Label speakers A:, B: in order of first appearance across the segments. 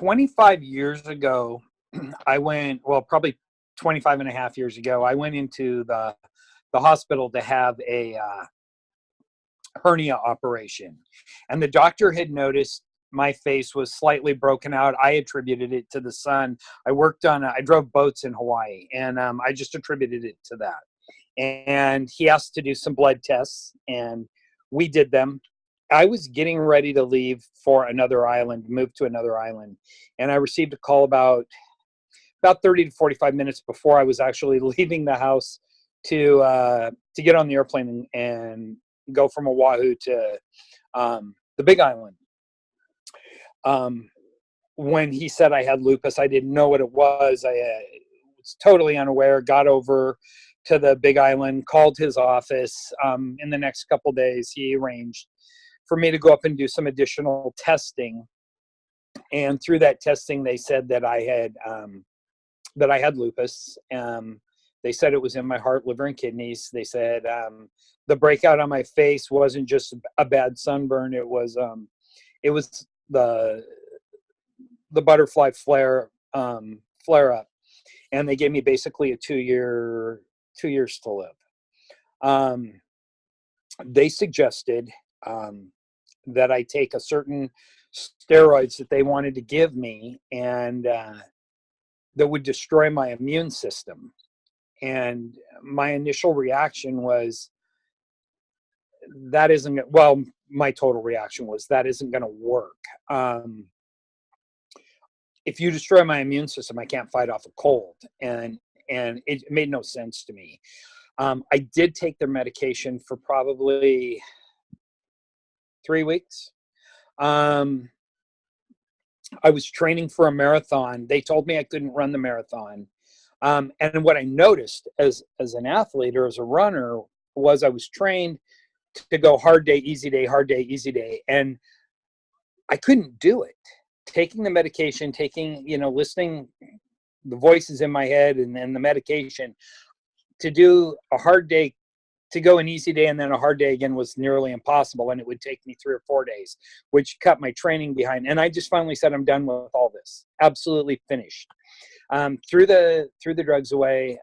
A: 25 years ago, I went, well, probably 25 and a half years ago, I went into the hospital to have a hernia operation. And the doctor had noticed my face was slightly broken out. I attributed it to the sun. I drove boats in Hawaii, and I just attributed it to that. And he asked to do some blood tests, and we did them. I was getting ready to leave for another island, move to another island, and I received a call about 30 to 45 minutes before I was actually leaving the house to get on the airplane and go from Oahu to the Big Island. When he said I had lupus, I didn't know what it was. I was totally unaware. Got over to the Big Island, called his office. In the next couple of days, he arranged for me to go up and do some additional testing. And through that testing, they said that I had lupus. They said it was in my heart, liver, and kidneys. They said the breakout on my face wasn't just a bad sunburn. It was the butterfly flare up, and they gave me basically a 2 years to live. They suggested that I take a certain steroids that they wanted to give me, and that would destroy my immune system. And my initial reaction was, my total reaction was, that isn't going to work. If you destroy my immune system, I can't fight off a cold. And it made no sense to me. I did take their medication for probably 3 weeks. I was training for a marathon. They told me I couldn't run the marathon. And what I noticed as an athlete or as a runner was I was trained to go hard day, easy day, hard day, easy day. And I couldn't do it. Taking the medication, listening the voices in my head and then the medication, to do a hard day, to go an easy day and then a hard day again was nearly impossible. And it would take me 3 or 4 days, which cut my training behind. And I just finally said, I'm done with all this. Absolutely finished. Threw the drugs away,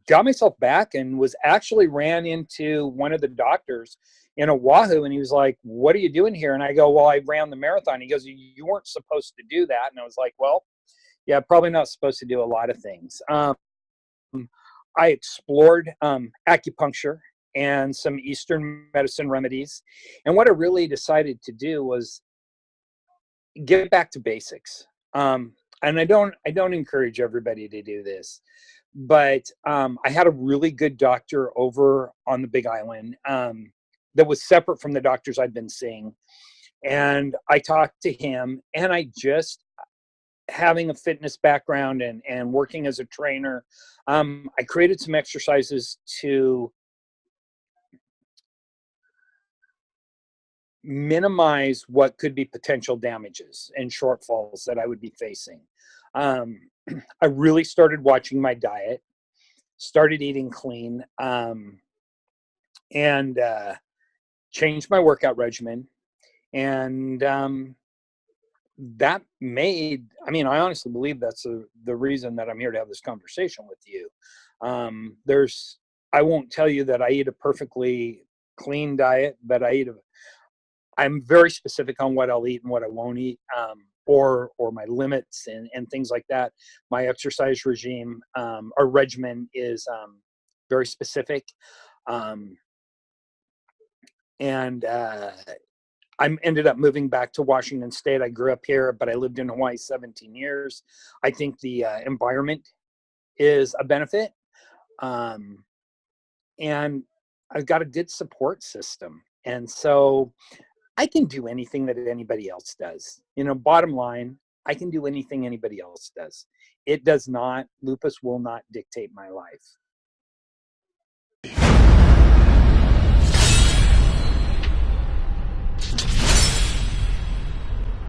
A: got myself back, and ran into one of the doctors in Oahu, and he was like, what are you doing here? And I go, well, I ran the marathon. He goes, you weren't supposed to do that. And I was like, well, yeah, probably not supposed to do a lot of things. I explored acupuncture and some Eastern medicine remedies. And what I really decided to do was get back to basics. And I don't encourage everybody to do this, but I had a really good doctor over on the Big Island that was separate from the doctors I'd been seeing. And I talked to him, and I just, having a fitness background and working as a trainer, I created some exercises to minimize what could be potential damages and shortfalls that I would be facing. I really started watching my diet, started eating clean, and changed my workout regimen. And that made, I honestly believe that's the reason that I'm here to have this conversation with you. I won't tell you that I eat a perfectly clean diet, but I'm very specific on what I'll eat and what I won't eat, or my limits and things like that. My exercise regime or regimen is very specific. I ended up moving back to Washington State. I grew up here, but I lived in Hawaii 17 years. I think the environment is a benefit. And I've got a good support system. And so I can do anything that anybody else does. Bottom line, I can do anything anybody else does. Lupus will not dictate my life.